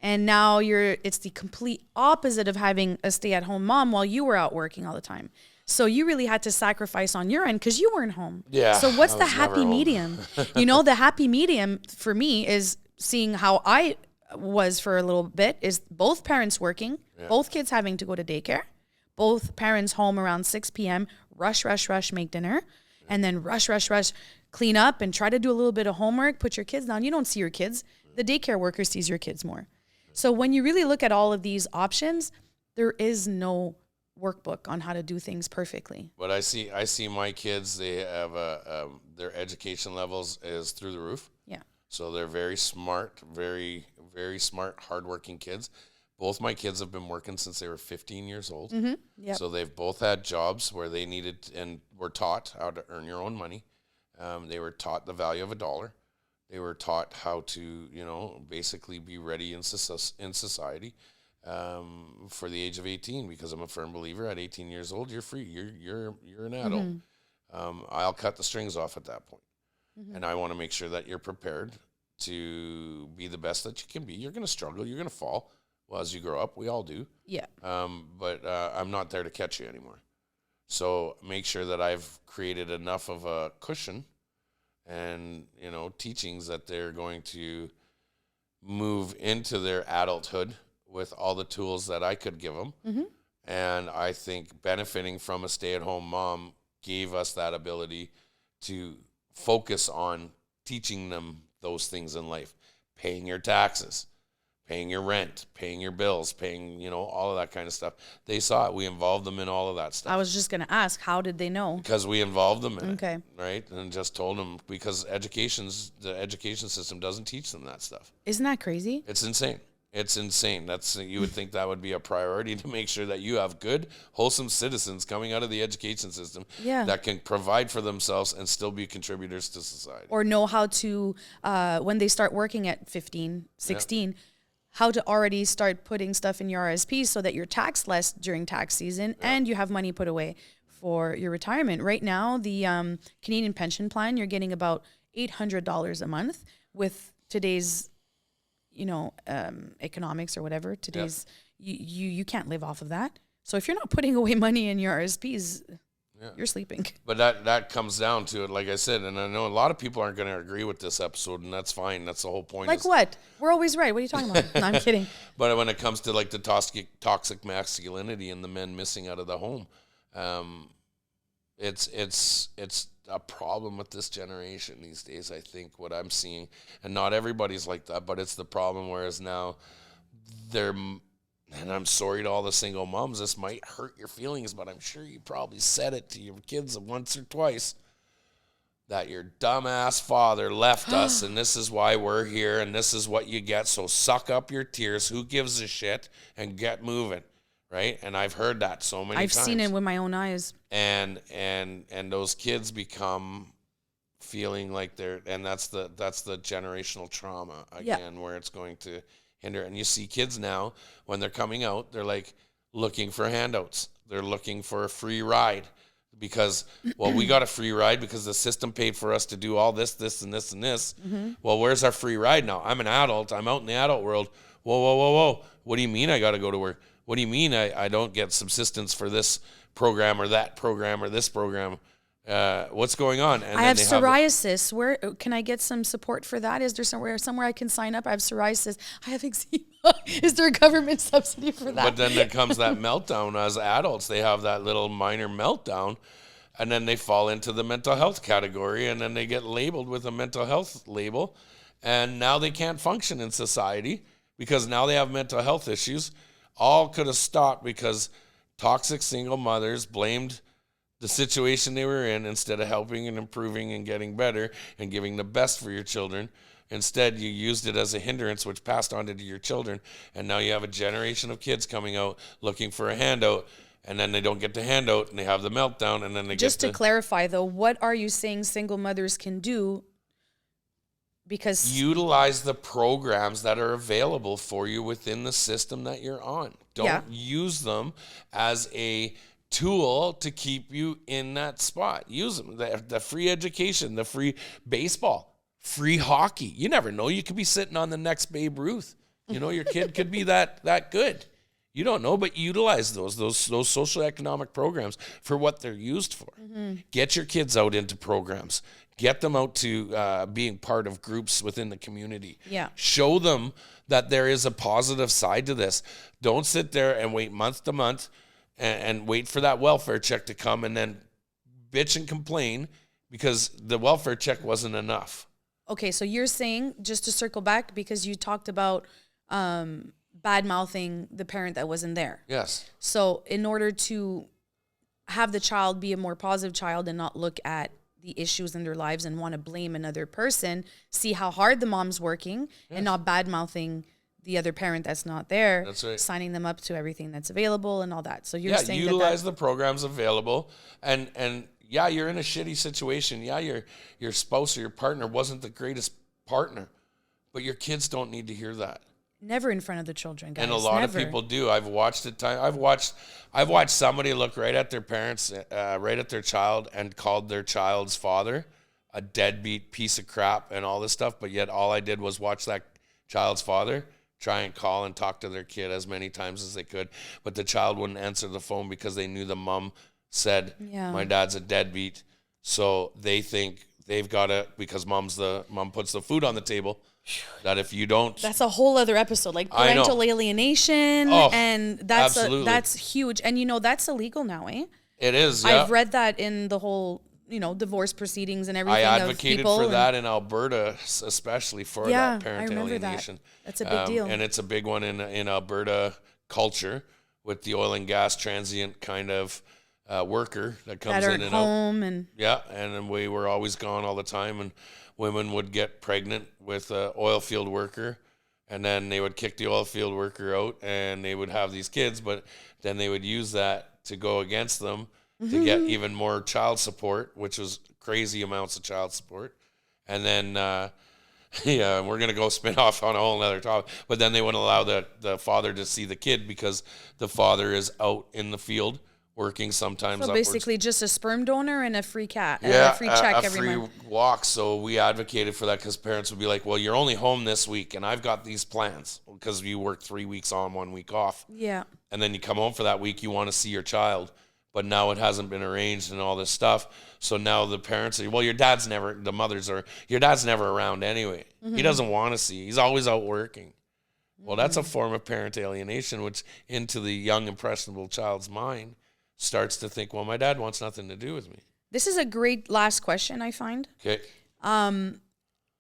and now it's the complete opposite of having a stay-at-home mom while you were out working all the time. So you really had to sacrifice on your end because you weren't home. Yeah. So what's the happy medium? The happy medium for me is seeing how I was for a little bit is both parents working, both kids having to go to daycare, both parents home around 6 p.m., rush, make dinner, and then rush, clean up and try to do a little bit of homework, put your kids down. You don't see your kids. The daycare worker sees your kids more. So when you really look at all of these options, there is no workbook on how to do things perfectly. But I see my kids, they have their education levels is through the roof. Yeah. So they're very smart, very, very smart, hardworking kids. Both my kids have been working since they were 15 years old. Yep. So they've both had jobs where they needed and were taught how to earn your own money. They were taught the value of $1. They were taught how to, basically be ready in society. For the age of 18, because I'm a firm believer at 18 years old, you're free. You're an adult. I'll cut the strings off at that point. And I want to make sure that you're prepared to be the best that you can be. You're going to struggle. You're going to fall. Well, as you grow up, we all do. Yeah. But I'm not there to catch you anymore. So make sure that I've created enough of a cushion and, teachings that they're going to move into their adulthood with all the tools that I could give them. And I think benefiting from a stay-at-home mom gave us that ability to focus on teaching them those things in life. Paying your taxes, paying your rent, paying your bills, paying, all of that kind of stuff. They saw it. We involved them in all of that stuff. I was just going to ask, how did they know? Because we involved them in it, right? And just told them, because the education system doesn't teach them that stuff. Isn't that crazy? It's insane. It's insane. You would think that would be a priority to make sure that you have good, wholesome citizens coming out of the education system that can provide for themselves and still be contributors to society. Or know how to, when they start working at 15, 16, how to already start putting stuff in your RSP so that you're taxed less during tax season and you have money put away for your retirement. Right now, the Canadian pension plan, you're getting about $800 a month with today's economics or whatever. Today's you can't live off of that. So if you're not putting away money in your RSPs, you're sleeping. But that comes down to it, like I said, and I know a lot of people aren't going to agree with this episode, and that's fine. That's the whole point. Like what? We're always right. What are you talking about? No, I'm kidding. But when it comes to like the toxic masculinity and the men missing out of the home, it's a problem with this generation these days. I think what I'm seeing, and not everybody's like that, but it's the problem. Whereas now and I'm sorry to all the single moms, this might hurt your feelings, but I'm sure you probably said it to your kids once or twice, that your dumbass father left us, and this is why we're here, and this is what you get, so suck up your tears, who gives a shit, and get moving, right? And I've heard that so many times. I've seen it with my own eyes. And those kids become feeling like and that's the generational trauma again, where it's going to hinder. And you see kids now, when they're coming out, they're like looking for handouts. They're looking for a free ride because, well, we got a free ride because the system paid for us to do all this, and this, and this. Mm-hmm. Well, where's our free ride now? I'm an adult. I'm out in the adult world. Whoa. What do you mean I got to go to work? What do you mean I don't get subsistence for this program or that program or this program? What's going on? And I have psoriasis. Where can I get some support for that? Is there somewhere I can sign up? I have psoriasis. I have eczema. Is there a government subsidy for that? But then there comes that meltdown. As adults, they have that little minor meltdown, and then they fall into the mental health category, and then they get labeled with a mental health label, and now they can't function in society because now they have mental health issues. All could have stopped because toxic single mothers blamed the situation they were in instead of helping and improving and getting better and giving the best for your children. Instead, you used it as a hindrance, which passed on to your children. And now you have a generation of kids coming out looking for a handout, and then they don't get the handout and they have the meltdown, and then they Just to clarify, though, what are you saying single mothers can do? Because utilize the programs that are available for you within the system that you're on. Don't use them as a tool to keep you in that spot. Use them. The free education, the free baseball, free hockey. You never know. You could be sitting on the next Babe Ruth. You know, your kid could be that good. You don't know, but utilize those social economic programs for what they're used for. Mm-hmm. Get your kids out into programs. Get them out to being part of groups within the community. Yeah. Show them that there is a positive side to this. Don't sit there and wait month to month and wait for that welfare check to come and then bitch and complain because the welfare check wasn't enough. Okay, so you're saying, just to circle back, because you talked about bad-mouthing the parent that wasn't there. Yes. So in order to have the child be a more positive child and not look at the issues in their lives and want to blame another person, see how hard the mom's working and not bad-mouthing the other parent that's not there. That's right. Signing them up to everything that's available and all that. So you're saying utilize the programs available, and you're in a shitty situation. Yeah, your spouse or your partner wasn't the greatest partner, but your kids don't need to hear that. Never in front of the children, guys. And a lot of people do. I've watched it. I've watched somebody look right at their parents, right at their child, and called their child's father a deadbeat piece of crap and all this stuff. But yet, all I did was watch that child's father try and call and talk to their kid as many times as they could. But the child wouldn't answer the phone because they knew the mom said, my dad's a deadbeat. So they think they've got to, because mom puts the food on the table, that if you don't. That's a whole other episode, like parental alienation. And that's huge. And that's illegal now, eh? It is, yeah. I've read that in the whole, divorce proceedings and everything. I advocated for that in Alberta, especially for that parental alienation. That's a big deal. And it's a big one in Alberta culture with the oil and gas transient kind of worker that comes in and home out. And then we were always gone all the time, and women would get pregnant with an oil field worker, and then they would kick the oil field worker out, and they would have these kids, but then they would use that to go against them to get even more child support, which was crazy amounts of child support. And then, we're going to go spin off on a whole other topic, but then they wouldn't allow the father to see the kid because the father is out in the field working sometimes. So basically just a sperm donor and a free check every month. Walk. So we advocated for that because parents would be like, well, you're only home this week and I've got these plans because you work 3 weeks on, 1 week off. Yeah. and then you come home for that week, you want to see your child, but now it hasn't been arranged and all this stuff. So now the parents say, well, your dad's never around anyway. He doesn't want to see. He's always out working. Well, that's a form of parent alienation, which into the young, impressionable child's mind starts to think, well, my dad wants nothing to do with me. This is a great last question, I find. Okay.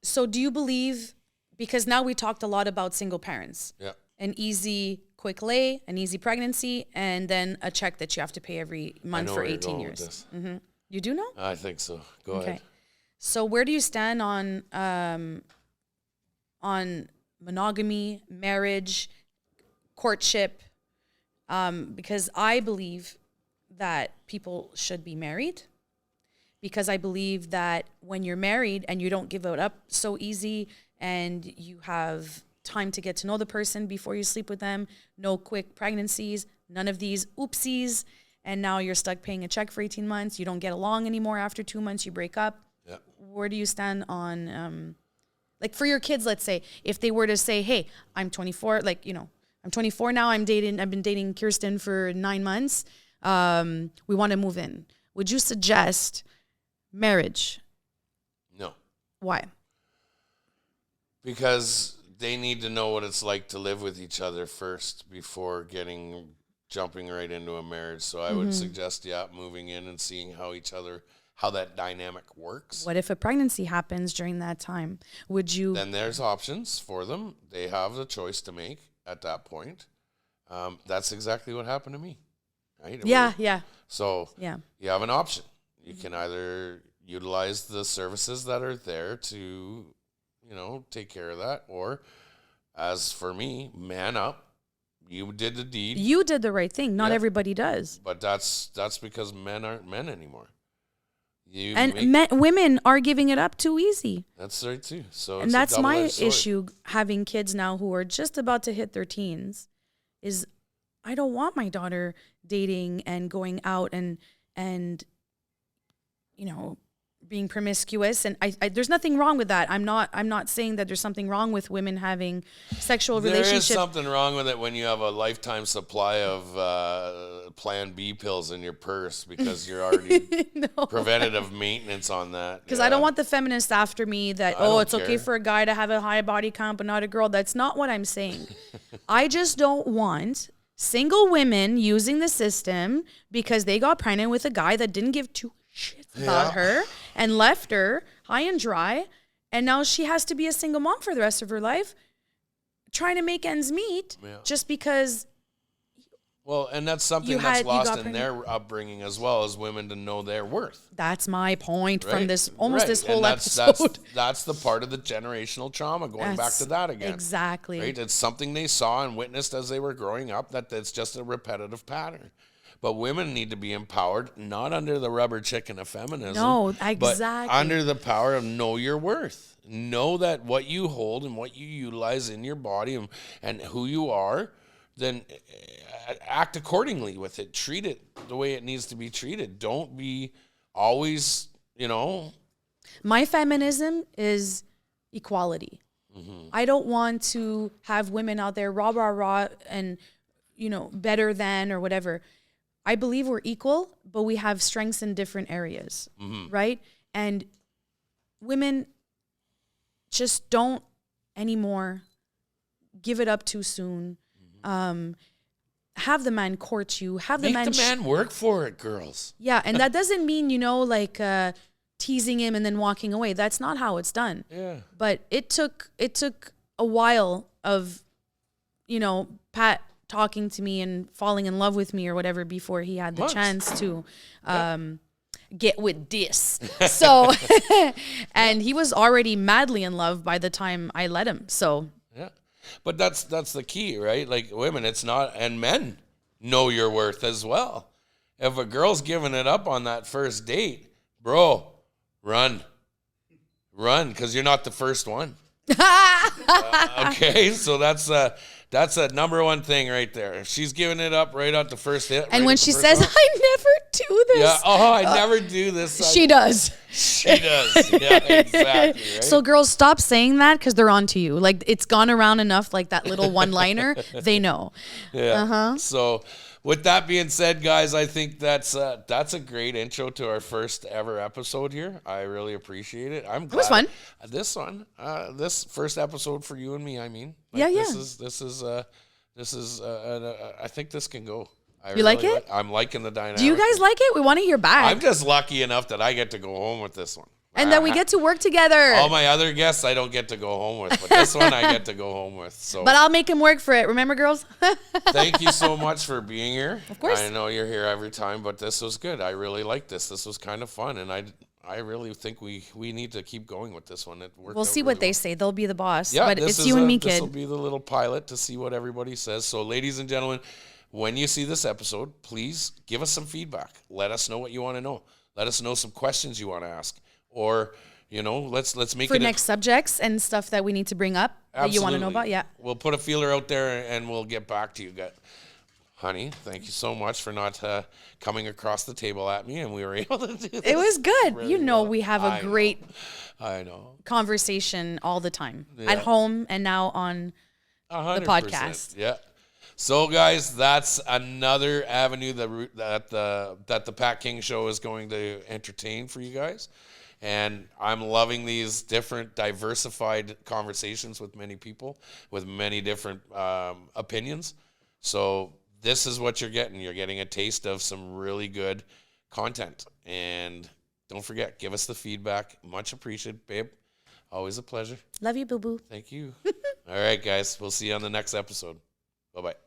So do you believe, because now we talked a lot about single parents, Yeah. an easy quick lay, an easy pregnancy, and then a check that you have to pay every month for 18 years. You do know? I think so. Go ahead. So where do you stand on monogamy, marriage, courtship? Because I believe that people should be married, because I believe that when you're married and you don't give it up so easy, and you have time to get to know the person before you sleep with them, no quick pregnancies, none of these oopsies, and now you're stuck paying a check for 18 months, you don't get along anymore after 2 months, you break up. Yeah. Where do you stand on, like for your kids, let's say, if they were to say, hey, I'm 24, like, I'm 24 now, I've been dating Kirsten for 9 months, we want to move in. Would you suggest marriage? No. Why? Because they need to know what it's like to live with each other first before jumping right into a marriage. So I would suggest, moving in and seeing how that dynamic works. What if a pregnancy happens during that time? Would you? Then there's options for them. They have the choice to make at that point. That's exactly what happened to me. Right? Yeah. So yeah, you have an option. You can either utilize the services that are there to, take care of that, or as for me, man up. You did the deed. You did the right thing. Not everybody does. But that's because men aren't men anymore. Women are giving it up too easy. That's right too. So and that's my issue having kids now who are just about to hit their teens, is I don't want my daughter dating and going out and being promiscuous, and I there's nothing wrong with that. I'm not saying that there's something wrong with women having sexual relationships. There is something wrong with it when you have a lifetime supply of Plan B pills in your purse because you're already preventative maintenance on that. Because I don't want the feminists after me that, it's okay for a guy to have a high body count but not a girl. That's not what I'm saying. I just don't want single women using the system because they got pregnant with a guy that didn't give two shits about her and left her high and dry, and now she has to be a single mom for the rest of her life trying to make ends meet just because. Well, and that's something that's lost in their upbringing as well, as women to know their worth. That's my point from this whole and episode. That's the part of the generational trauma, going back to that again. Exactly. Right? It's something they saw and witnessed as they were growing up, that's just a repetitive pattern. But women need to be empowered, not under the rubber chicken of feminism. No, exactly. But under the power of know your worth. Know that what you hold and what you utilize in your body and who you are, then act accordingly with it. Treat it the way it needs to be treated. Don't be always, My feminism is equality. I don't want to have women out there rah, rah, rah, and, better than or whatever. I believe we're equal, but we have strengths in different areas, right? And women just don't anymore give it up too soon. Have the man court you. Make the man work for it, girls. Yeah, and that doesn't mean, teasing him and then walking away. That's not how it's done. Yeah. But it took a while of, Pat talking to me and falling in love with me or whatever before he had the chance to get with this. So, and he was already madly in love by the time I let him. So, yeah. But that's the key, right? Like women, it's not, and men know your worth as well. If a girl's giving it up on that first date, bro, run, because you're not the first one. Okay, so that's That's a number one thing right there. She's giving it up right at the first hit. And when she says, "I never do this," yeah, I never do this. She does. She does. Yeah, exactly. Right? So girls, stop saying that because they're on to you. Like it's gone around enough. Like that little one-liner, they know. Yeah. So, with that being said, guys, I think that's a great intro to our first ever episode here. I really appreciate it. I'm glad. It was fun. This first episode for you and me. I mean, yeah. This is. I think this can go. You like it? I'm liking the dynamic. Do you guys like it? We want to hear back. I'm just lucky enough that I get to go home with this one. And that we get to work together. All my other guests I don't get to go home with, but this one I get to go home with. So, but I'll make him work for it. Remember, girls? Thank you so much for being here. Of course. I know you're here every time, but this was good. I really liked this. This was kind of fun, and I really think we need to keep going with this one. It worked. We'll see what they say. They'll be the boss. Yeah, but it's you and me, kid. This will be the little pilot to see what everybody says. So, ladies and gentlemen, when you see this episode, please give us some feedback. Let us know what you want to know. Let us know some questions you want to ask, or let's make for it next subjects and stuff that we need to bring up that you want to know about. Yeah, we'll put a feeler out there and we'll get back to you guys. Honey, thank you so much for not coming across the table at me, and we were able to do this. It was good. Really we have a great conversation all the time at home and now on 100%. The podcast. Yeah. So, guys, that's another avenue that the Pat King Show is going to entertain for you guys. And I'm loving these different diversified conversations with many people with many different opinions. So this is what you're getting. You're getting a taste of some really good content. And don't forget, give us the feedback. Much appreciated, babe. Always a pleasure. Love you, boo-boo. Thank you. All right, guys. We'll see you on the next episode. Bye-bye.